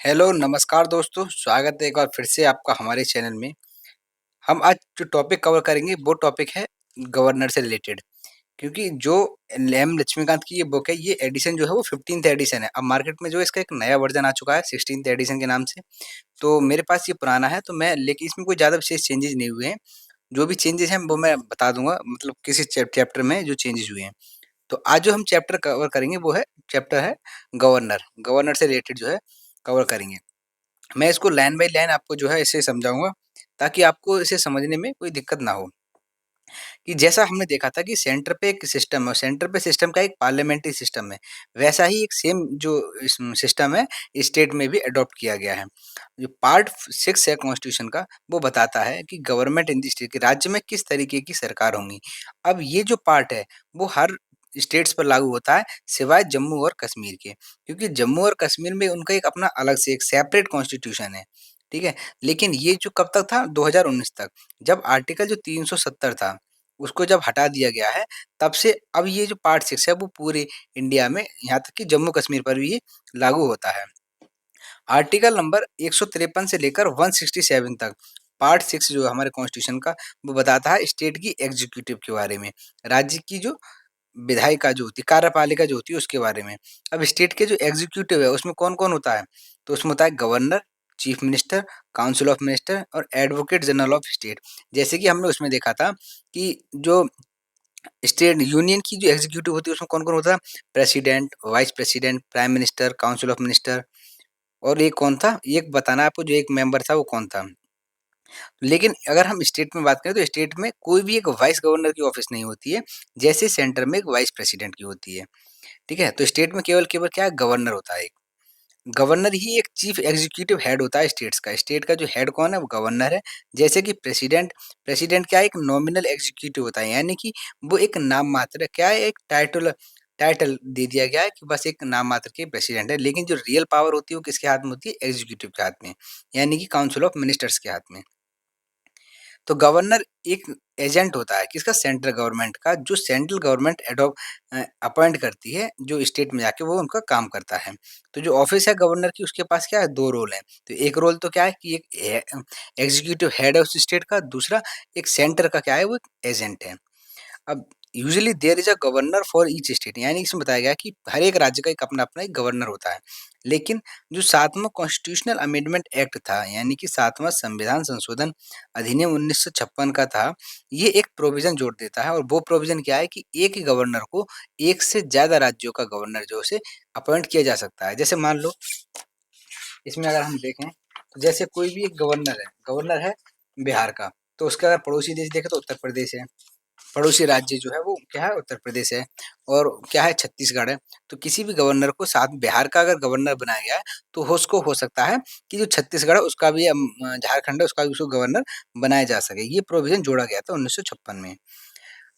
Hello, नमस्कार दोस्तों, स्वागत है एक बार फिर से आपका हमारे चैनल में। हम आज जो टॉपिक कवर करेंगे वो टॉपिक है गवर्नर से रिलेटेड क्योंकि जो एम लक्ष्मीकांत की ये बुक है, ये एडिशन जो है वो 15th एडिशन है। अब मार्केट में जो है इसका एक नया वर्ज़न आ चुका है 16th एडिशन के नाम से। तो मेरे पास ये पुराना है तो मैं लेकिन इसमें कोई ज़्यादा विशेष चेंजेज़ नहीं हुए हैं। जो भी चेंजेज़ हैं वो मैं बता दूँगा मतलब किसी चैप्टर में जो चेंजेज़ हुए हैं। तो आज जो हम चैप्टर कवर करेंगे वो है चैप्टर है गवर्नर। गवर्नर से रिलेटेड जो है कवर करेंगे। मैं इसको लाइन बाय लाइन आपको जो है इसे समझाऊँगा, ताकि आपको इसे समझने में कोई दिक्कत ना हो। कि जैसा हमने देखा था कि सेंटर पे एक सिस्टम है और सेंटर पे सिस्टम का एक पार्लियामेंट्री सिस्टम है। वैसा ही एक सेम जो सिस्टम है, स्टेट में भी अडॉप्ट किया गया है। जो पार्ट 6 है कॉन्स्टिट्यूशन का, वो बताता है कि गवर्नमेंट इन द स्टेट कि राज्य में किस तरीके की सरकार होंगी। अब ये जो पार्ट है, वो हर स्टेट्स पर लागू होता है, सिवाय जम्मू और कश्मीर के। क्योंकि जम्मू और कश्मीर में उनका एक अपना अलग से एक सेपरेट कॉन्स्टिट्यूशन है, ठीक है? लेकिन ये जो कब तक था 2019 तक, जब आर्टिकल जो 370 था, उसको जब हटा दिया गया है, तब से अब ये जो पार्ट 6 है वो पूरे इंडिया में यहाँ तक कि जम्मू कश्मीर पर भी ये लागू होता है। आर्टिकल नंबर 153 से लेकर 167 तक पार्ट 6 जो है हमारे कॉन्स्टिट्यूशन का, वो बताता है स्टेट की एग्जीक्यूटिव के बारे में, राज्य की जो विधायिका जो होती है, कार्यपालिका जो होती है उसके बारे में। अब स्टेट के जो एग्जीक्यूटिव है उसमें कौन-कौन होता है? तो उसमें होता है governor, chief minister, council of minister और एडवोकेट जनरल ऑफ स्टेट। जैसे कि हमने उसमें देखा था कि जो स्टेट यूनियन की जो एग्जीक्यूटिव होती है उसमें कौन-कौन होता है? President, vice president, prime minister, council of minister और एक कौन था? एक बताना है आपको जो एक मेंबर था वो कौन था? लेकिन अगर हम स्टेट में बात करें तो स्टेट में कोई भी एक वाइस गवर्नर की ऑफिस नहीं होती है, जैसे सेंटर में एक वाइस प्रेसिडेंट की होती है। ठीक है? तो स्टेट में केवल केवल क्या है गवर्नर होता है एक। गवर्नर ही एक चीफ एग्जीक्यूटिव हेड होता है स्टेट्स का। स्टेट का जो हेड कौन है वो गवर्नर है। जैसे कि प्रेसिडेंट, प्रेसिडेंट क्या है एक नॉमिनल एग्जीक्यूटिव होता है यानी कि वो एक नाम मात्र है। क्या है एक टाइटल टाइटल दे दिया गया है कि बस एक नाम मात्र के प्रेसिडेंट है। लेकिन जो रियल पावर होती है वो किसके हाथ में होती है? एग्जीक्यूटिव के हाथ में, यानी कि काउंसिल ऑफ मिनिस्टर्स के हाथ में। तो गवर्नर एक एजेंट होता है किसका? सेंट्रल गवर्नमेंट का, जो सेंट्रल गवर्नमेंट अपॉइंट करती है, जो स्टेट में जाके वो उनका काम करता है। तो जो ऑफिस है गवर्नर की उसके पास क्या है 2 रोल हैं। तो एक रोल तो क्या है कि एक एग्जीक्यूटिव हेड है उस स्टेट का, दूसरा एक सेंटर का क्या है वो एक एजेंट है। अब usually there is a governor for each state यानी इसमें बताया गया है कि हर एक राज्य का एक अपना-अपना एक गवर्नर होता है। लेकिन जो 7वां कॉन्स्टिट्यूशनल अमेंडमेंट एक्ट था यानी कि 7वां संविधान संशोधन अधिनियम 1956 का था, ये एक प्रोविज़न जोड़ देता है और वो प्रोविज़न क्या है कि एक ही गवर्नर को एक से ज़्यादा राज्यों का गवर्नर जो है उसे अपॉइंट किया जा सकता है। जैसे मान लो इसमें अगर हम देखें, तो जैसे कोई भी एक गवर्नर है बिहार का, तो उसका अगर पड़ोसी देश देखें तो उत्तर प्रदेश है। पड़ोसी राज्य जो है वो क्या है उत्तर प्रदेश है और क्या है छत्तीसगढ़ है। तो किसी भी गवर्नर को साथ बिहार का अगर गवर्नर बनाया गया है तो हो उसको हो सकता है कि जो छत्तीसगढ़ है उसका भी झारखंड है उसका भी उसको गवर्नर बनाया जा सके। ये प्रोविज़न जोड़ा गया था 1956 में।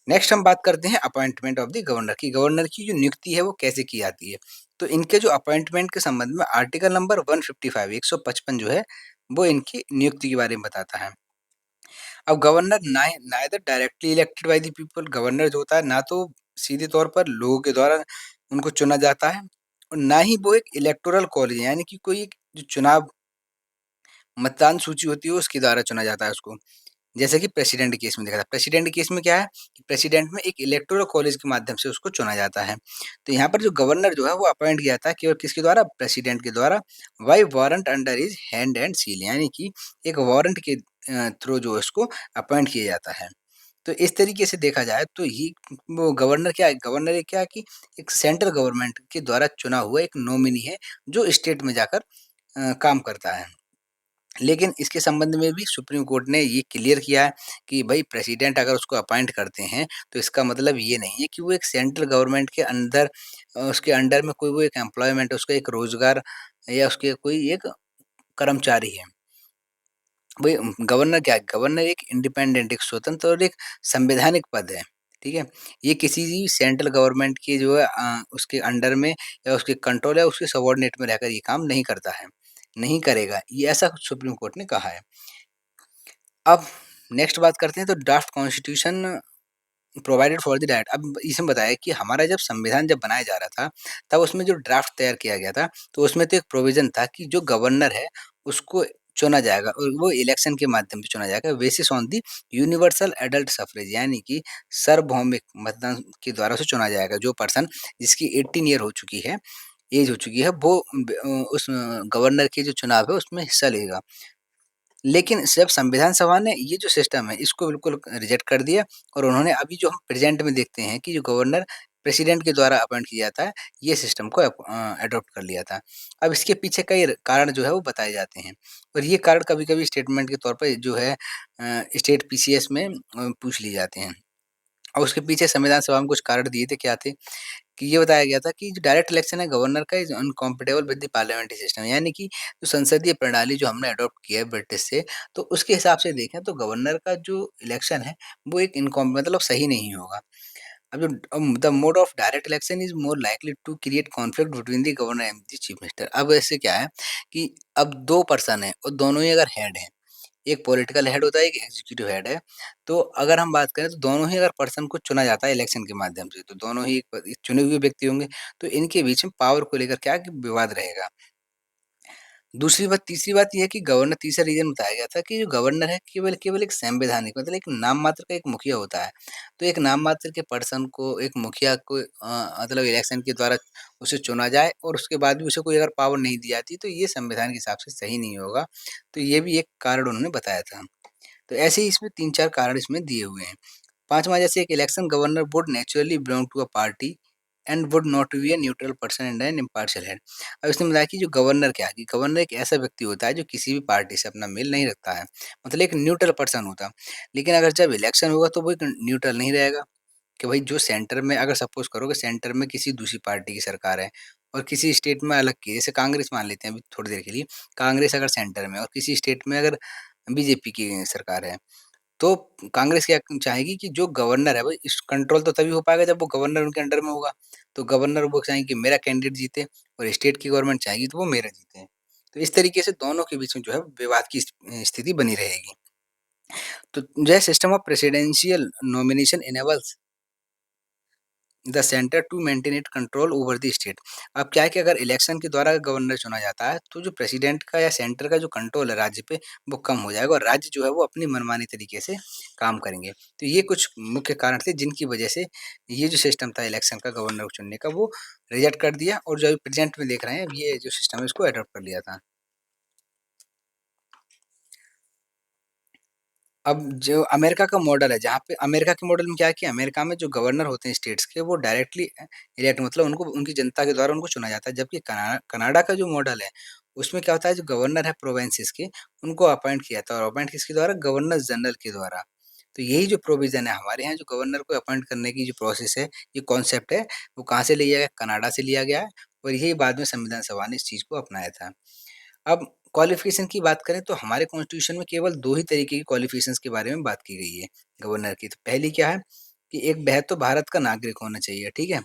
नेक्स्ट हम बात करते हैं अपॉइंटमेंट ऑफ द गवर्नर की जो नियुक्ति है वो कैसे की जाती है। तो इनके जो अपॉइंटमेंट के संबंध में आर्टिकल नंबर 155 155 जो है वो इनकी नियुक्ति के बारे में बताता है। अब governor neither directly elected by the people, governor जो होता है ना तो सीधे तौर पर लोगों के द्वारा उनको चुना जाता है और ना ही वो एक इलेक्टोरल कॉलेज यानी कि कोई एक जो चुनाव मतदान सूची होती है उसके द्वारा चुना जाता है उसको। जैसे कि प्रेसिडेंट केस में देखा था। प्रेसिडेंट केस में क्या है कि प्रेसिडेंट में एक इलेक्टोरल कॉलेज के माध्यम से उसको चुना जाता है। तो यहाँ पर जो गवर्नर जो है वो अपॉइंट किया जाता है केवल किसके द्वारा? प्रेसिडेंट के द्वारा by warrant under his hand and seal यानी कि एक वारंट के थ्रू जो है उसको अपॉइंट किया जाता है। तो इस तरीके से देखा जाए तो ये वो गवर्नर क्या है? गवर्नर एक क्या है कि एक सेंट्रल गवर्नमेंट के द्वारा चुना हुआ एक नॉमिनी है जो स्टेट में जाकर काम करता है। लेकिन इसके संबंध में भी सुप्रीम कोर्ट ने ये क्लियर किया है कि भाई प्रेसिडेंट अगर उसको अपॉइंट करते हैं तो इसका मतलब ये नहीं है कि वो एक सेंट्रल गवर्नमेंट के अंदर उसके अंडर में कोई वो एक एम्प्लॉयमेंट उसका एक रोजगार या उसके कोई एक कर्मचारी है। भाई गवर्नर क्या है? गवर्नर एक इंडिपेंडेंट एक स्वतंत्र और एक संवैधानिक पद है। ठीक है? ये किसी भी सेंट्रल गवर्नमेंट की जो है उसके अंडर में या उसके कंट्रोल या उसके सबॉर्डिनेट में रहकर ये काम नहीं करता है, नहीं करेगा। ये ऐसा सुप्रीम कोर्ट ने कहा है। अब नेक्स्ट बात करते हैं तो draft constitution provided for the direct. अब इसमें बताया कि हमारा जब संविधान जब बनाया जा रहा था, तब उसमें जो ड्राफ्ट तैयार किया गया था, तो उसमें तो एक प्रोविज़न था कि जो गवर्नर है, उसको चुना जाएगा और वो इलेक्शन के माध्यम से चुना जाएगा basis on the universal adult suffrage, यानी कि सार्वभौमिक मतदान के द्वारा उसे चुना जाएगा। जो पर्सन जिसकी 18 ईयर हो चुकी है, एज हो चुकी है, वो उस गवर्नर के जो चुनाव है, उसमें हिस्सा लेगा। लेकिन जब संविधान सभा ने ये जो सिस्टम है इसको बिल्कुल रिजेक्ट कर दिया और उन्होंने अभी जो हम प्रेजेंट में देखते हैं कि जो गवर्नर प्रेसिडेंट के द्वारा अपॉइंट किया जाता है, ये सिस्टम को अडॉप्ट कर लिया था। अब इसके पीछे कई कारण जो है वो बताए जाते हैं और ये कारण कभी-कभी स्टेटमेंट के तौर पर जो है स्टेट पीसीएस में पूछ लिए जाते हैं। और उसके पीछे संविधान सभा में कुछ कारण दिए थे, क्या थे? कि ये बताया गया था कि जो डायरेक्ट इलेक्शन है गवर्नर का is incompatible with the parliamentary system, यानी कि जो संसदीय प्रणाली जो हमने अडॉप्ट किया है ब्रिटिश से, तो उसके हिसाब से देखें तो गवर्नर का जो इलेक्शन है, वो एक इनकॉम मतलब सही नहीं होगा। अब जो the mode of direct election is more likely to create conflict between the governor and the chief minister. अब ऐसे क्या है कि अब 2 पर्सन हैं और दोनों ही अगर हेड हैं, एक पॉलिटिकल हेड होता है, एक एग्जीक्यूटिव हेड है। तो अगर हम बात करें तो दोनों ही अगर पर्सन को चुना जाता है इलेक्शन के माध्यम से, तो दोनों ही एक चुने हुए व्यक्ति होंगे, तो इनके बीच में पावर को लेकर क्या कि विवाद रहेगा। दूसरी बात तीसरी बात ये है कि गवर्नर तीसरा रीज़न बताया गया था कि जो गवर्नर है केवल केवल एक संवैधानिक मतलब एक नाम मात्र का एक मुखिया होता है। तो एक नाम मात्र के पर्सन को एक मुखिया को मतलब इलेक्शन के द्वारा उसे चुना जाए और उसके बाद भी उसे कोई अगर पावर नहीं दी जाती, तो ये संविधान के हिसाब से सही नहीं होगा। तो ये भी एक कारण उन्होंने बताया था। तो ऐसे ही इसमें 3-4 कारण इसमें दिए हुए हैं। 5वाँ जैसे एक election governor would naturally belong to a party and would not be a neutral person and an impartial head. अब इसने बताया कि जो गवर्नर क्या है कि गवर्नर एक ऐसा व्यक्ति होता है जो किसी भी पार्टी से अपना मेल नहीं रखता है। मतलब एक न्यूट्रल पर्सन होता है। लेकिन अगर जब इलेक्शन होगा तो वो एक न्यूट्रल नहीं रहेगा कि भाई जो सेंटर में अगर सपोज़ करो कि सेंटर में किसी दूसरी पार्टी की सरकार है और किसी स्टेट में अलग की, जैसे कांग्रेस मान लेते हैं अभी थोड़ी देर के लिए, कांग्रेस अगर सेंटर में और किसी स्टेट में अगर बीजेपी की सरकार है, तो कांग्रेस क्या चाहेगी कि जो गवर्नर है वो इस कंट्रोल तो तभी हो पाएगा जब वो गवर्नर उनके अंडर में होगा। तो गवर्नर वो चाहेंगे कि मेरा कैंडिडेट जीते और स्टेट की गवर्नमेंट चाहेगी तो वो मेरा जीते। तो इस तरीके से दोनों के बीच में जो है विवाद की स्थिति बनी रहेगी। तो जो system of presidential nomination enables the centre to maintain it control over the state. अब क्या है कि अगर इलेक्शन के द्वारा गवर्नर चुना जाता है, तो जो प्रेसिडेंट का या सेंटर का जो कंट्रोल है राज्य पे, वो कम हो जाएगा और राज्य जो है वो अपनी मनमानी तरीके से काम करेंगे। तो ये कुछ मुख्य कारण थे जिनकी वजह से ये जो सिस्टम था इलेक्शन का गवर्नर को चुनने का, वो रिजेक्ट कर दिया और जो अभी प्रेजेंट में देख रहे हैं, ये जो सिस्टम है इसको अडॉप्ट कर लिया था। अब जो अमेरिका का मॉडल है, जहाँ पे अमेरिका के मॉडल में क्या है कि अमेरिका में जो गवर्नर होते हैं स्टेट्स के, वो डायरेक्टली इलेक्ट मतलब उनको उनकी जनता के द्वारा उनको चुना जाता है। जबकि कनाडा का जो मॉडल है, उसमें क्या होता है जो गवर्नर है प्रोविंसेस के, उनको अपॉइंट किया जाता है और अपॉइंट किसके द्वारा? गवर्नर जनरल के द्वारा। तो यही जो प्रोविज़न है हमारे यहाँ जो गवर्नर को अपॉइंट करने की जो प्रोसेस है, ये कॉन्सेप्ट है, वो कहाँ से लिया गया? कनाडा से लिया गया है और यही बाद में संविधान सभा ने इस चीज़ को अपनाया था। अब क्वालिफ़िकेशन की बात करें तो हमारे कॉन्स्टिट्यूशन में केवल 2 ही तरीके की क्वालिफ़िकेशंस के बारे में बात की गई है गवर्नर की। तो पहली क्या है कि एक वह तो भारत का नागरिक होना चाहिए, ठीक है?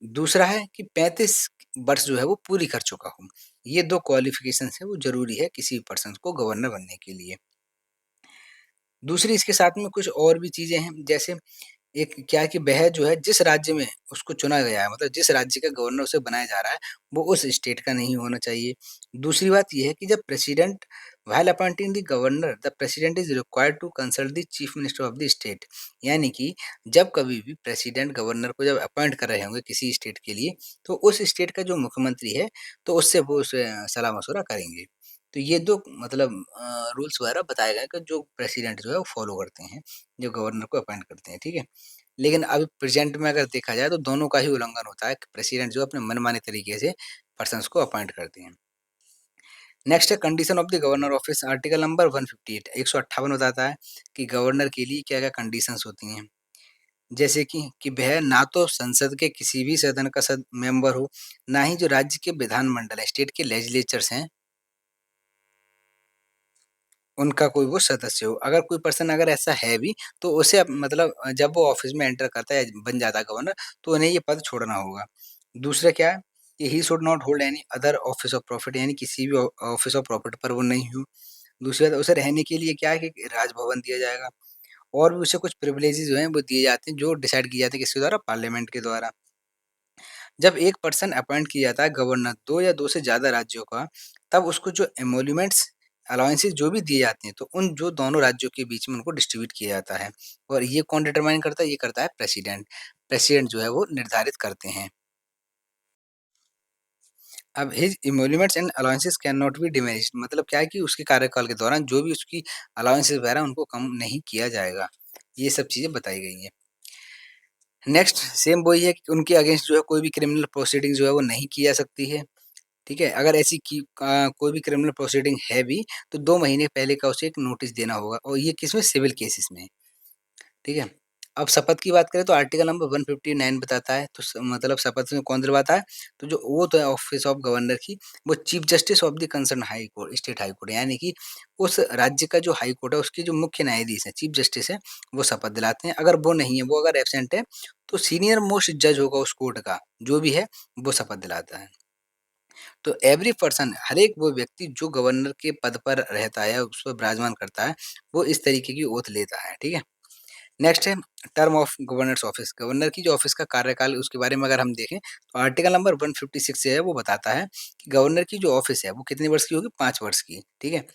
दूसरा है कि 35 वर्ष जो है वो पूरी कर चुका हो। ये 2 क्वालिफ़िकेशंस है वो ज़रूरी है किसी भी पर्सन को गवर्नर बनने के लिए। दूसरी इसके साथ में कुछ और भी चीज़ें हैं, जैसे एक क्या है कि वह जो है जिस राज्य में उसको चुना गया है मतलब जिस राज्य का गवर्नर उसे बनाया जा रहा है, वो उस स्टेट का नहीं होना चाहिए। दूसरी बात ये है कि जब president while appointing the governor, the president is required to consult the chief minister of the state. यानी कि जब कभी भी प्रेसिडेंट गवर्नर को जब अपॉइंट कर रहे होंगे किसी स्टेट के लिए, तो उस स्टेट का जो मुख्यमंत्री है, तो उससे वो उसे सलाह-मशवरा करेंगे। तो ये 2 मतलब रूल्स वगैरह बताए गए हैं कि जो प्रेसिडेंट जो है वो फॉलो करते हैं, जो गवर्नर को अपॉइंट करते हैं, ठीक है? लेकिन अभी प्रेज़ेंट में अगर देखा जाए तो दोनों का ही उल्लंघन होता है कि प्रेसिडेंट जो अपने मनमाने तरीके से पर्सन्स को अपॉइंट करते हैं। नेक्स्ट है condition of the governor office article number 158 158 बताता है कि गवर्नर के लिए क्या-क्या कंडीशंस होती हैं। जैसे कि वह ना तो संसद के किसी भी सदन का मेंबर हो, ना ही जो राज्य के विधानमंडल है, स्टेट के लेजिस्लेचर्स हैं उनका कोई वो सदस्य हो। अगर कोई पर्सन अगर ऐसा है भी, तो उसे अब मतलब जब वो ऑफ़िस में एंटर करता है या बन जाता है गवर्नर, तो उन्हें ये पद छोड़ना होगा। दूसरा क्या है कि he should not hold any other office of profit, यानी किसी भी ऑफिस ऑफ प्रॉफिट पर वो नहीं हो। दूसरी बात उसे रहने के लिए क्या है कि राजभवन दिया जाएगा और भी उसे कुछ प्रिविलेजेस जो हैं वो दिए जाते हैं जो डिसाइड किए जाते हैं किसके द्वारा? पार्लियामेंट के द्वारा। जब एक पर्सन अपॉइंट किया जाता है गवर्नर 2 या 2 से ज़्यादा राज्यों का, तब उसको जो एमोल्यूमेंट्स, अलाउंसेस जो भी दिए जाते हैं, तो उन जो दोनों राज्यों के बीच में उनको डिस्ट्रीब्यूट किया जाता है। और ये कौन डिटरमाइन करता है? ये करता है प्रेसिडेंट। प्रेसिडेंट जो है वो निर्धारित करते हैं। अब his emoluments and allowances can not be diminished, मतलब क्या है कि उसके कार्यकाल के दौरान जो भी उसकी अलाउंसेस वगैरह उनको कम नहीं किया जाएगा। ये सब चीज़ें बताई गई हैं। नेक्स्ट सेम वही है कि उनके अगेंस्ट जो है कोई भी क्रिमिनल प्रोसीडिंग जो है वो नहीं की जा सकती है। ठीक है? अगर ऐसी कोई भी क्रिमिनल प्रोसीडिंग है भी, तो 2 महीने पहले का उसे एक नोटिस देना होगा और ये किसमें? सिविल केसेस में। ठीक है? अब शपथ की बात करें तो आर्टिकल नंबर 159 बताता है, तो मतलब शपथ में कौन दिलवाता है? तो जो ओथ है ऑफिस ऑफ गवर्नर की, वो chief justice of the concern high court, state high court, यानी कि उस राज्य का जो हाई कोर्ट है, उसके जो मुख्य न्यायाधीश हैं, चीफ जस्टिस हैं, वो शपथ दिलाते हैं। अगर वो नहीं है, वो अगर एब्सेंट है, तो सीनियर मोस्ट जज होगा उस कोर्ट का, जो भी है, वो शपथ दिलाता है। तो एवरी पर्सन, हर एक वो व्यक्ति जो गवर्नर के पद पर रहता है, उस पर विराजमान करता है, वो इस तरीके की ओथ लेता है। ठीक है? नेक्स्ट है term of governors office. Governor की जो ऑफिस का कार्यकाल उसके बारे में अगर हम देखें तो आर्टिकल नंबर 156 से है, वो बताता है कि गवर्नर की जो ऑफिस है वो कितने वर्ष की होगी? 5 वर्ष की। ठीक है?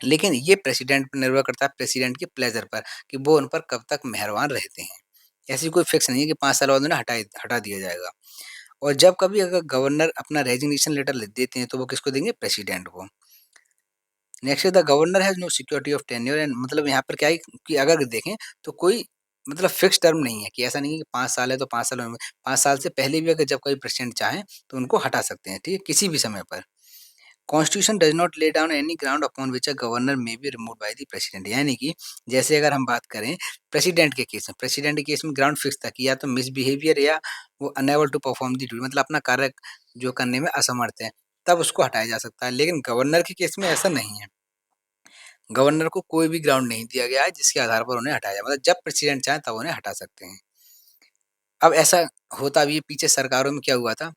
लेकिन ये प्रेसिडेंट पर निर्भर करता है, प्रेसिडेंट के प्लेजर पर, कि वो उन पर कब तक मेहरबान रहते हैं। ऐसी कोई फिक्स नहीं है कि 5 साल बाद उन्हें हटा दिया जाएगा। और जब कभी अगर गवर्नर अपना रेजिग्नेशन लेटर लिख देते हैं तो वो किसको देंगे? प्रेसिडेंट को। Next the governor has no security of tenure and, मतलब यहाँ पर क्या है कि अगर देखें तो कोई मतलब फिक्स टर्म नहीं है, कि ऐसा नहीं है कि 5 साल है तो 5 साल में, 5 साल से पहले भी अगर जब कोई प्रेसिडेंट चाहें तो उनको हटा सकते हैं, ठीक है? किसी भी समय पर। Constitution does not lay down any ground upon which a governor may be removed by the president, यानी कि जैसे अगर हम बात करें प्रेसिडेंट के केस में ग्राउंड फिक्स था कि या तो मिसबिहेवियर या वो unable to perform the duty, मतलब अपना कार्य जो करने में असमर्थ है, तब उसको हटाया जा सकता है। लेकिन गवर्नर के केस में ऐसा नहीं है। गवर्नर को कोई भी ग्राउंड नहीं दिया गया है जिसके आधार पर उन्हें हटाया जाए, मतलब जब प्रेसिडेंट चाहे तब उन्हें हटा सकते हैं। अब ऐसा होता भी है, पीछे सरकारों में क्या हुआ था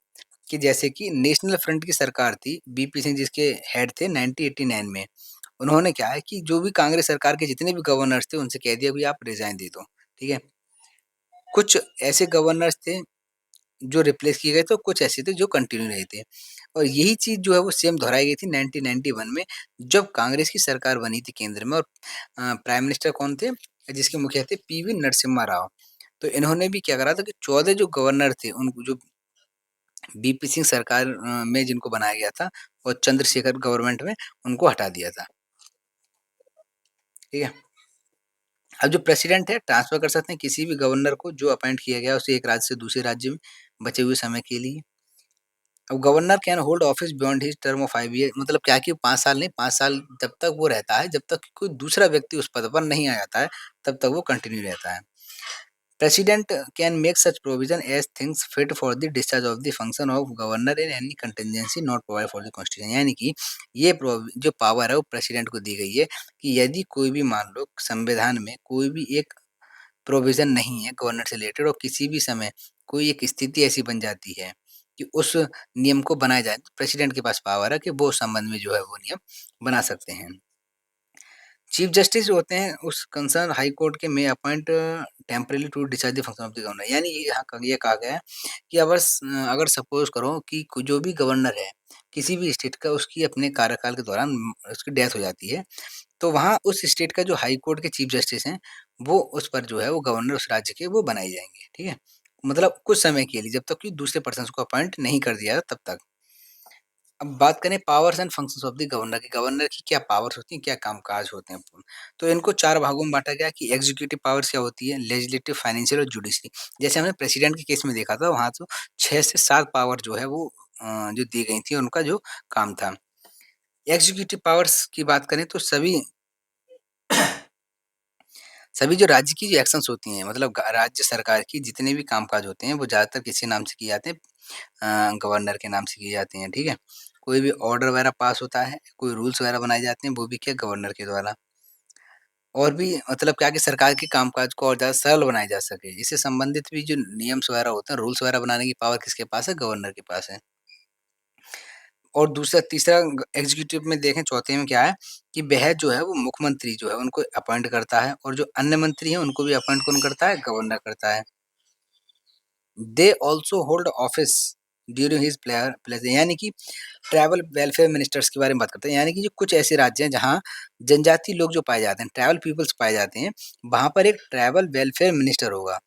कि जैसे कि नेशनल फ्रंट की सरकार थी, बीपी सिंह जिसके हेड थे 1989 में। उन्होंने क्या है कि जो भी कांग्रेस सरकार के जितने भी गवर्नर्स थे उनसे कह दिया कि आप रिज़ाइन दे दो, ठीक है? कुछ ऐसे गवर्नर्स थे जो रिप्लेस किए गए थे और कुछ ऐसे थे जो कंटिन्यू रहे थे। और यही चीज़ जो है वो सेम दोहराई गई थी 1991 में, जब कांग्रेस की सरकार बनी थी केंद्र में। और प्राइम मिनिस्टर कौन थे? जिसके मुखिया थे पीवी नरसिम्हा राव। तो इन्होंने भी क्या करा था कि 14 जो गवर्नर थे उनको जो बीपी सिंह सरकार में जिनको बनाया गया था और चंद्रशेखर गवर्नमेंट में उनको हटा दिया था। ठीक है? अब जो प्रेसिडेंट है ट्रांसफ़र कर सकते हैं किसी भी गवर्नर को जो अपॉइंट किया गया है उसे एक राज्य से दूसरे राज्य में बचे हुए समय के लिए। अब governor can hold office beyond his term of 5 year, मतलब क्या है कि 5 साल नहीं, 5 साल जब तक वो रहता है, जब तक कि कोई दूसरा व्यक्ति उस पद पर नहीं आ जाता है, तब तक वो कंटिन्यू रहता है। President can make such provision as things fit for the discharge of the function of governor in any contingency not provided for the constitution, यानी कि ये जो पावर है वो प्रेसिडेंट को दी गई है कि यदि कोई भी मान लो संविधान में कोई भी एक प्रोविज़न नहीं है गवर्नर से रिलेटेड और किसी भी समय कोई एक स्थिति ऐसी बन जाती है कि उस नियम को बनाया जाए, तो प्रेसिडेंट के पास पावर है कि वो उस संबंध में जो है वो नियम बना सकते हैं। चीफ जस्टिस जो होते हैं उस कंसर्न हाई कोर्ट के में appoint temporarily to discharge the function of the governor, यानी ये कहा गया है कि अगर सपोज़ करो कि जो भी गवर्नर है, किसी भी स्टेट का, उसकी अपने कार्यकाल के दौरान उसकी डेथ हो जाती है, तो वहाँ उस स्टेट का जो हाई कोर्ट के चीफ जस्टिस हैं, वो उस पर जो है वो गवर्नर उस राज्य के वो बनाए जाएँगे, ठीक है? मतलब कुछ समय के लिए, जब तक कि दूसरे पर्सन्स को अपॉइंट नहीं कर दिया जाता तब तक। अब बात करें powers and functions of the governor की, गवर्नर की क्या पावर्स होती हैं, क्या कामकाज होते हैं? तो इनको 4 भागों में बाँटा गया है कि एग्ज़ीक्यूटिव पावर्स क्या होती है, लेजिस्लेटिव, फाइनेंशियल और जुडिशरी। जैसे हमने प्रेसिडेंट के केस में देखा था, वहाँ तो 6 से 7 पावर जो है वो जो दी गई थी, उनका जो काम था। एग्ज़ीक्यूटिव पावर्स की बात करें तो सभी जो राज्य की जो एक्शंस होती हैं, मतलब राज्य सरकार की जितने भी कामकाज होते हैं वो ज़्यादातर किसके नाम से किए जाते हैं? गवर्नर के नाम से किए जाते हैं, ठीक है? कोई भी ऑर्डर वगैरह पास होता है, कोई रूल्स वगैरह बनाए जाते हैं, वो भी क्या गवर्नर के द्वारा। और भी मतलब क्या कि सरकार के कामकाज को और ज़्यादा सरल बनाया जा सके, इससे संबंधित भी जो नियम्स वगैरह होते हैं, रूल्स वगैरह बनाने की पावर किसके पास है? गवर्नर के पास है। और दूसरा तीसरा एग्जीक्यूटिव में देखें चौथे में क्या है कि वह जो है वो मुख्यमंत्री जो है उनको अपॉइंट करता है और जो अन्य मंत्री हैं उनको भी अपॉइंट कौन करता है? गवर्नर करता है। They also hold office during his pleasure, यानी कि ट्राइबल वेलफेयर मिनिस्टर्स के बारे में बात करते हैं, यानी कि जो कुछ ऐसे राज्य हैं जहाँ जनजातीय लोग जो पाए जाते हैं, ट्राइबल पीपल्स पाए जाते हैं, वहाँ पर एक ट्राइबल वेलफेयर मिनिस्टर होगा।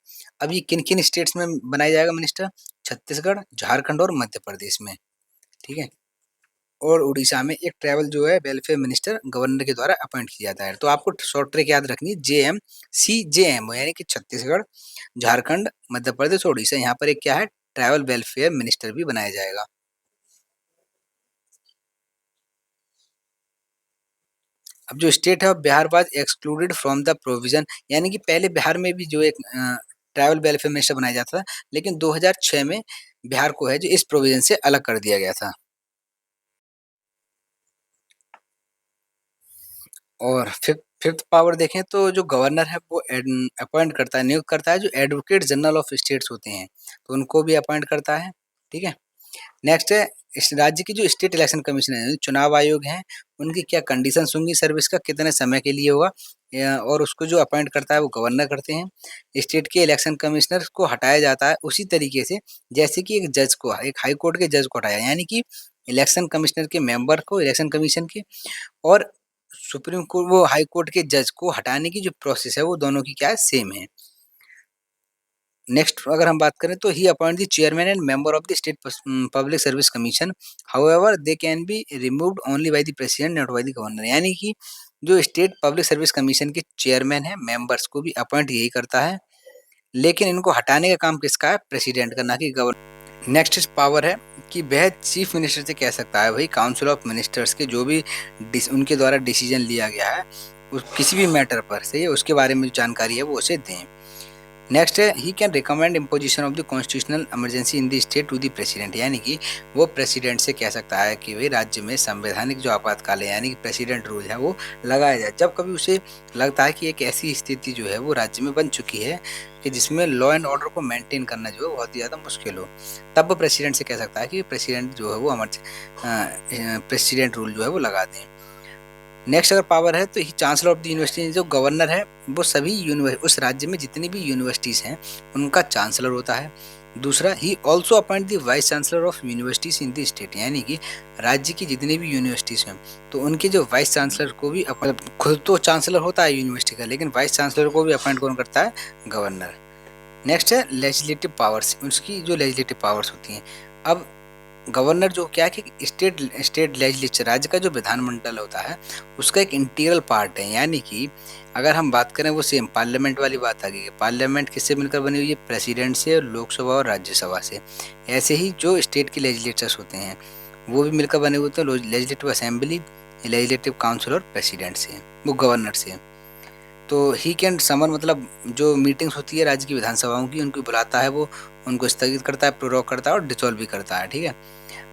अब ये किन-किन स्टेट्स में बनाया जाएगा मिनिस्टर? छत्तीसगढ़, झारखंड और मध्य प्रदेश में, ठीक है? और उड़ीसा में एक ट्राइबल जो है वेलफेयर मिनिस्टर गवर्नर के द्वारा अपॉइंट किया जाता है। तो आपको शॉर्ट ट्रिक याद रखनी है जेएम, सीजेएम यानी कि छत्तीसगढ़, झारखंड, मध्य प्रदेश और उड़ीसा। यहाँ पर एक क्या है? ट्राइबल वेलफेयर मिनिस्टर भी बनाया जाएगा। अब जो स्टेट है वो Bihar was excluded from the provision, यानी कि पहले बिहार में भी जो एक ट्राइबल वेलफेयर मिनिस्टर बनाया जाता था, लेकिन 2006 में बिहार को है जो इस प्रोविजन से अलग कर दिया गया था। और फिफ्थ पावर देखें तो जो गवर्नर है वो अपॉइंट करता है, नियुक्त करता है जो एडवोकेट जनरल ऑफ स्टेट्स होते हैं, तो उनको भी अपॉइंट करता है, ठीक है। नेक्स्ट है इस राज्य की जो स्टेट इलेक्शन कमीशन है, चुनाव आयोग है, उनकी क्या कंडीशंस होंगी सर्विस का, कितने समय के लिए होगा, और उसको जो अपॉइंट करता है वो गवर्नर करते हैं। स्टेट के इलेक्शन कमिश्नर को हटाया जाता है उसी तरीके से जैसे कि एक जज को, एक हाई कोर्ट के जज को हटाया, यानी कि इलेक्शन कमिश्नर के मेंबर को इलेक्शन कमीशन के और सुप्रीम कोर्ट वो हाई कोर्ट के जज को हटाने की जो प्रोसेस है वो दोनों की क्या है? सेम है। नेक्स्ट अगर हम बात करें तो he appoint the chairman and member of the state public service commission, however they can be removed only by the president not by the governor, यानी कि जो स्टेट पब्लिक सर्विस कमीशन के चेयरमैन है मेंबर्स को भी appoint यही करता है, लेकिन इनको हटाने का काम किसका है? प्रेसिडेंट का, ना कि गवर्नर। नेक्स्ट इस पावर है कि वह चीफ मिनिस्टर से कह सकता है वही काउंसिल ऑफ मिनिस्टर्स के जो भी उनके द्वारा डिसीजन लिया गया है किसी भी मैटर पर, सही है, उसके बारे में जो जानकारी है वो उसे दें। नेक्स्ट है he can recommend imposition of the constitutional emergency in the state to the president, यानी कि वो प्रेसिडेंट से कह सकता है कि भाई राज्य में संवैधानिक जो आपातकाल है यानी कि प्रेसिडेंट रूल है वो लगाया जाए, जब कभी उसे लगता है कि एक ऐसी स्थिति जो है वो राज्य में बन चुकी है कि जिसमें लॉ एंड ऑर्डर को मेंटेन करना जो है बहुत ही ज़्यादा मुश्किल हो, तब वो प्रेसिडेंट से कह सकता है कि प्रेसिडेंट जो है वो प्रेसिडेंट रूल जो है वो लगा दें। नेक्स्ट अगर पावर है तो ही चांसलर ऑफ द यूनिवर्सिटी, जो गवर्नर है वो सभी उस राज्य में जितनी भी यूनिवर्सिटीज़ हैं उनका चांसलर होता है। दूसरा he also appoint the vice chancellor of universities in the state, यानी कि राज्य की जितनी भी यूनिवर्सिटीज़ हैं तो उनके जो वाइस चांसलर को भी खुद तो चांसलर होता है यूनिवर्सिटी का, लेकिन वाइस चांसलर को भी अपॉइंट कौन करता है? गवर्नर। नेक्स्ट है लेजिस्लेटिव पावर्स, उसकी जो लेजिस्लेटिव पावर्स होती हैं। अब गवर्नर जो क्या है कि स्टेट लेजिस्लेचर राज्य का जो विधानमंडल होता है उसका एक इंटीग्रल पार्ट है, यानी कि अगर हम बात करें वो सेम पार्लियामेंट वाली बात आ गई है। पार्लियामेंट किससे मिलकर बनी हुई है? प्रेसिडेंट से, लोकसभा और राज्यसभा से। ऐसे ही जो स्टेट के लेजिस्लेचर्स होते हैं वो भी मिलकर बने हुए होते हैं लेजिस्लेटिव असेंबली, लेजिस्लेटिव काउंसिल और प्रेसिडेंट से, वो गवर्नर से। तो ही कैन समन मतलब जो मीटिंग्स होती है राज्य की विधानसभाओं की उनको बुलाता है, वो उनको स्थगित करता है, प्रोरोग करता है और डिसॉल्व भी करता है, ठीक है।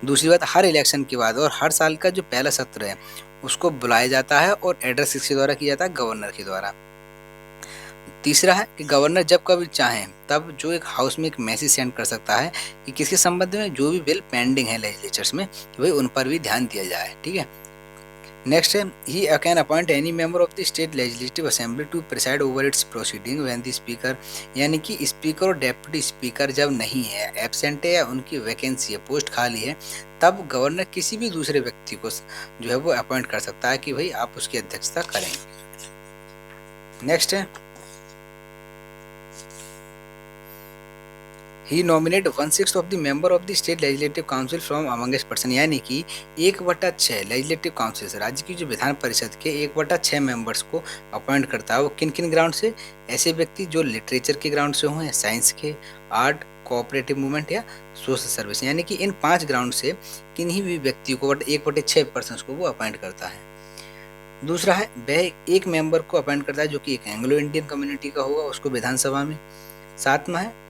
दूसरी बात, हर इलेक्शन के बाद और हर साल का जो पहला सत्र है उसको बुलाया जाता है और एड्रेस किसके द्वारा किया जाता है? गवर्नर के द्वारा। तीसरा है कि गवर्नर जब कभी चाहे तब जो एक हाउस में एक मैसेज सेंड कर सकता है कि किसके संबंध में जो भी बिल पेंडिंग है लेजिस्लेचर्स में कि भाई उन पर भी ध्यान दिया जाए, ठीक है। नेक्स्ट है he can appoint any member of the state legislative assembly to preside over its proceeding when the speaker, यानी कि स्पीकर और डेप्यूटी स्पीकर जब नहीं है, एब्सेंट है या उनकी वैकेंसी है, पोस्ट खाली है, तब गवर्नर किसी भी दूसरे व्यक्ति को जो है वो अपॉइंट कर सकता है कि भाई आप उसकी अध्यक्षता करें। नेक्स्ट है he nominate 1/6 of the member of the state legislative council from amongst person, यानी कि 1/6 लेजिस्लेटिव काउंसिल से राज्य की जो विधान परिषद के 1/6 मेंबर्स को अपॉइंट करता है। वो किन किन ग्राउंड से? ऐसे व्यक्ति जो लिटरेचर के ग्राउंड से हों, साइंस के, आर्ट, कोऑपरेटिव मूवमेंट या सोशल सर्विस, यानी कि इन 5 ग्राउंड से किन्हीं भी व्यक्तियों को 1/6 पर्सन को वो अपॉइंट करता है। दूसरा है वह एक मेंबर को अपॉइंट करता है जो कि एक एंग्लो इंडियन कम्युनिटी का होगा, उसको विधानसभा में। सातवां है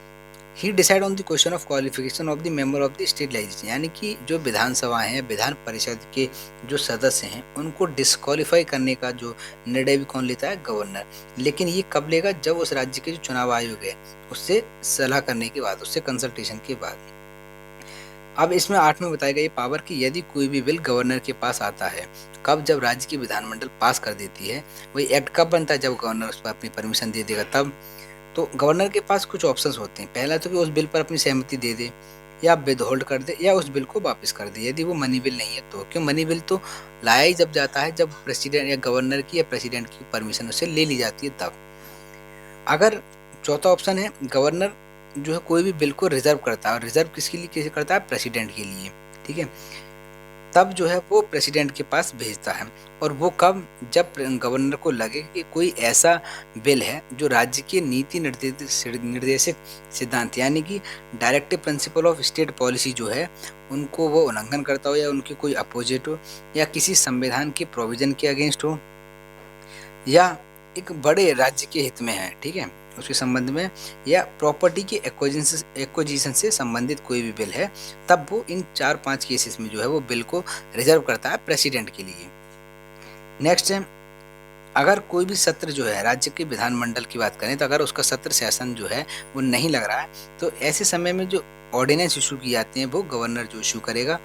he decide on the question of qualification of the member of the state legislature, यानी कि जो विधानसभा है, विधान परिषद के जो सदस्य हैं उनको डिस्क्वालीफाई करने का जो निर्णय भी कौन लेता है? गवर्नर। लेकिन ये कब लेगा? जब उस राज्य के जो चुनाव आयोग है उससे सलाह करने के बाद, उससे कंसल्टेशन के बाद। अब इसमें 8 में बताया गया ये पावर कि यदि कोई भी बिल गवर्नर के पास आता है, कब जब राज्य की विधानमंडल पास कर देती है, वही एक्ट कब बनता है जब गवर्नर उस पर अपनी परमिशन दे देगा तब। तो गवर्नर के पास कुछ ऑप्शंस होते हैं। पहला तो कि उस बिल पर अपनी सहमति दे दे या विदहोल्ड कर दे या उस बिल को वापस कर दे यदि वो मनी बिल नहीं है तो। क्यों मनी बिल तो लाया ही जब जाता है जब प्रेसिडेंट या गवर्नर की या प्रेसिडेंट की परमिशन उससे ले ली जाती है तब। अगर चौथा ऑप्शन है गवर्नर जो है कोई भी बिल को रिजर्व करता है और रिजर्व किसके लिए कैसे करता है प्रेसिडेंट के लिए, ठीक है। तब जो है वो प्रेसिडेंट के पास भेजता है और वो कब जब गवर्नर को लगे कि कोई ऐसा बिल है जो राज्य के नीति निर्देशक सिद्धांत यानी कि directive principle of state policy जो है उनको वो उल्लंघन करता हो या उनकी कोई अपोजिट हो या किसी संविधान के प्रोविजन के अगेंस्ट हो या एक बड़े राज्य के हित में है, ठीक है, उसके संबंध में या प्रॉपर्टी के एक्विजिशन से संबंधित कोई भी बिल है तब वो इन 4-5 केसेस में जो है वो बिल को रिजर्व करता है प्रेसिडेंट के लिए। नेक्स्ट है अगर कोई भी सत्र जो है राज्य के विधानमंडल की बात करें तो अगर उसका सत्र सेशन जो है वो नहीं लग रहा है तो ऐसे समय में जो ऑर्डिनेंस इशू की जाती हैं वो गवर्नर जो इशू करेगा।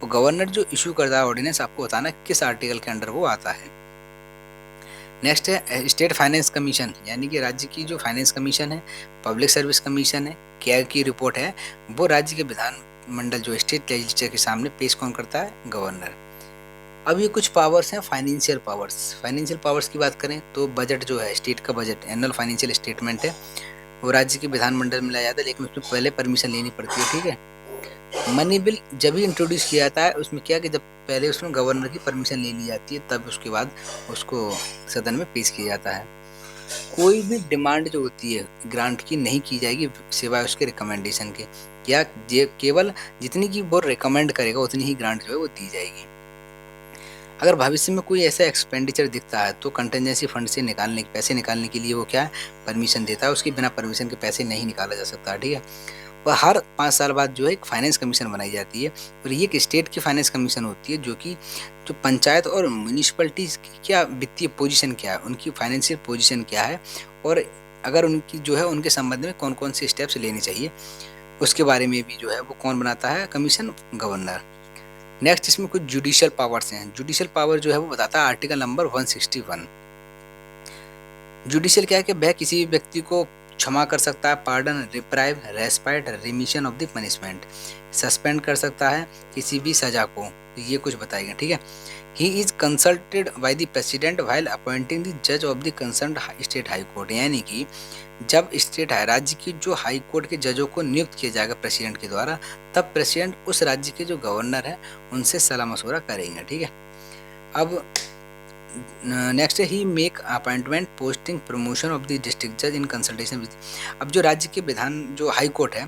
वो गवर्नर जो इशू करता है ऑर्डिनेंस आपको बताना किस आर्टिकल के अंडर वो आता है। नेक्स्ट है स्टेट फाइनेंस कमीशन यानी कि राज्य की जो फाइनेंस कमीशन है, पब्लिक सर्विस कमीशन है, केयर की रिपोर्ट है, वो राज्य के विधानमंडल जो स्टेट लेजिस्लेचर के सामने पेश कौन करता है गवर्नर। अब ये कुछ पावर्स हैं फाइनेंशियल पावर्स। फाइनेंशियल पावर्स की बात करें तो बजट जो है स्टेट का बजट एनुअल फाइनेंशियल स्टेटमेंट है वो राज्य के विधानमंडल में लाया जाता है लेकिन उसमें पहले परमिशन लेनी पड़ती है, ठीक है। मनी बिल जब भी इंट्रोड्यूस किया जाता है उसमें क्या कि जब पहले उसमें गवर्नर की परमिशन ले ली जाती है तब उसके बाद उसको सदन में पेश किया जाता है। कोई भी डिमांड जो होती है ग्रांट की नहीं की जाएगी सिवाय उसके रिकमेंडेशन के, क्या केवल जितनी की वो रिकमेंड करेगा उतनी ही ग्रांट जो है वो दी जाएगी। अगर भविष्य में कोई ऐसा एक्सपेंडिचर दिखता है तो कंटेंजेंसी फंड से पैसे निकालने के लिए वो क्या है परमिशन देता है, उसके बिना परमिशन के पैसे नहीं निकाला जा सकता, ठीक है। और हर 5 साल बाद जो है एक फाइनेंस कमीशन बनाई जाती है और ये एक स्टेट की फाइनेंस कमीशन होती है जो कि जो पंचायत और म्यूनिसिपैलिटीज की क्या वित्तीय पोजीशन क्या है, उनकी फाइनेंशियल पोजीशन क्या है और अगर उनकी जो है उनके संबंध में कौन कौन से स्टेप्स लेने चाहिए उसके बारे में भी जो है वो कौन बनाता है कमीशन गवर्नर। नेक्स्ट इसमें कुछ जुडिशियल पावर्स हैं। जुडिशियल पावर जो है वो बताता है आर्टिकल नंबर 161। जुडिशियल क्या है कि वह किसी व्यक्ति को क्षमा कर सकता है, pardon, reprieve, respite, remission of the punishment, suspend कर सकता है किसी भी सजा को, ये कुछ बताएगा, ठीक है। He is consulted by the president while appointing the जज of the concern state high court यानी कि जब स्टेट राज्य की जो हाई कोर्ट के जजों को नियुक्त किया जाएगा प्रेसिडेंट के द्वारा तब प्रेसिडेंट उस राज्य के जो गवर्नर है उनसे सलाह मशवरा करेंगे, ठीक है। अब नेक्स्ट है he make appointment posting promotion of the district जज इन कंसल्टेशन विद। अब जो राज्य के विधान जो हाई कोर्ट है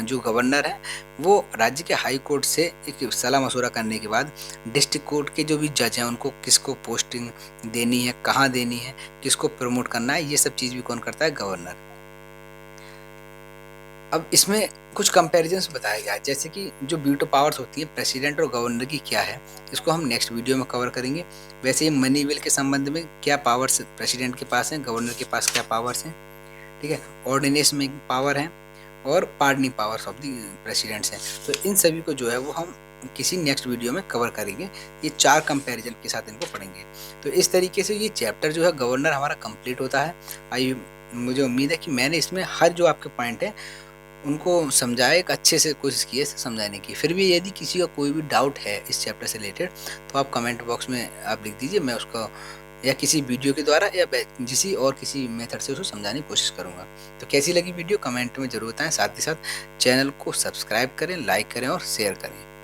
जो गवर्नर है वो राज्य के हाई कोर्ट से एक सलाह मशवरा करने के बाद डिस्ट्रिक्ट कोर्ट के जो भी जज हैं उनको किसको पोस्टिंग देनी है, कहाँ देनी है, किसको प्रमोट करना है, ये सब चीज़ भी कौन करता है गवर्नर। अब इसमें कुछ कंपैरिजंस बताया गया है जैसे कि जो वीटो पावर्स होती है प्रेसिडेंट और गवर्नर की क्या है इसको हम नेक्स्ट वीडियो में कवर करेंगे। वैसे ही मनी बिल के संबंध में क्या पावर्स प्रेसिडेंट के पास हैं, गवर्नर के पास क्या पावर्स हैं, ठीक है। ऑर्डिनेंस में पावर है और pardoning powers of the presidents हैं। तो इन सभी को जो है वो हम किसी नेक्स्ट वीडियो में कवर करेंगे। ये 4 कंपैरिजन के साथ इनको पढ़ेंगे। तो इस तरीके से ये चैप्टर जो है गवर्नर हमारा कंप्लीट होता है। मुझे उम्मीद है कि मैंने इसमें हर जो आपके पॉइंट है उनको समझाया, एक अच्छे से कोशिश की है समझाने की। फिर भी यदि किसी का कोई भी डाउट है इस चैप्टर से रिलेटेड तो आप कमेंट बॉक्स में आप लिख दीजिए, मैं उसको या किसी वीडियो के द्वारा या किसी मेथड से उसको समझाने की कोशिश करूँगा। तो कैसी लगी वीडियो कमेंट में ज़रूर बताएं, साथ ही साथ चैनल को सब्सक्राइब करें, लाइक करें और शेयर करें।